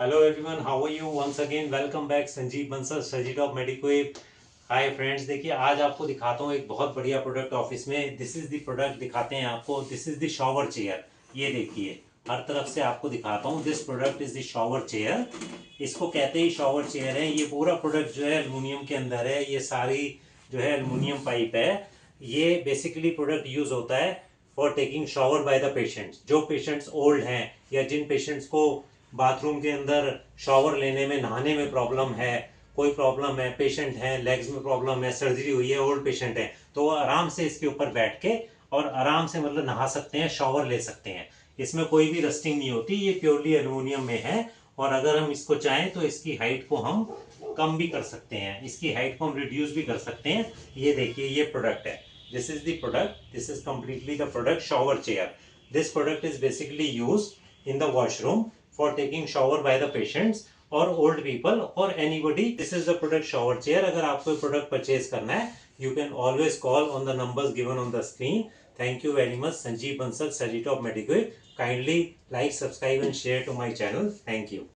Hello everyone, how are you? Once again, welcome back. Sanjeev Bansal, सजी top मेडिकोएप। Hi friends, देखिए आज आपको दिखाता हूँ एक बहुत बढ़िया प्रोडक्ट ऑफिस में। दिस इज द प्रोडक्ट दिखाते हैं आपको। This is the shower chair. ये देखिए, हर तरफ से आपको दिखाता हूँ। This product is the shower chair. इसको कहते ही शॉवर चेयर है। ये पूरा प्रोडक्ट जो है एल्युमिनियम के अंदर है। ये सारी जो है एल्युमिनियम पाइप है। ये बेसिकली प्रोडक्ट यूज होता है for taking shower by the patients. जो पेशेंट्स ओल्ड हैं या जिन पेशेंट्स को बाथरूम के अंदर शॉवर लेने में, नहाने में प्रॉब्लम है, कोई प्रॉब्लम है, पेशेंट है, लेग्स में प्रॉब्लम है, सर्जरी हुई है, ओल्ड पेशेंट है, तो वो आराम से इसके ऊपर बैठ के और आराम से मतलब नहा सकते हैं, शॉवर ले सकते हैं। इसमें कोई भी रस्टिंग नहीं होती। ये प्योरली एल्युमिनियम में है। और अगर हम इसको चाहें तो इसकी हाइट को हम कम भी कर सकते हैं, इसकी हाइट को हम रिड्यूस भी कर सकते हैं। ये देखिए, ये प्रोडक्ट है। This is the product. This is completely the product shower chair. This product is basically use in the washroom for taking shower by the patients or old people or anybody. This is the product shower chair. अगर आपको product purchase करना है, you can always call on the numbers given on the screen. Thank you very much. Sanjeev Bansal, Sajitop Medical. Kindly like, subscribe and share to my channel. Thank you.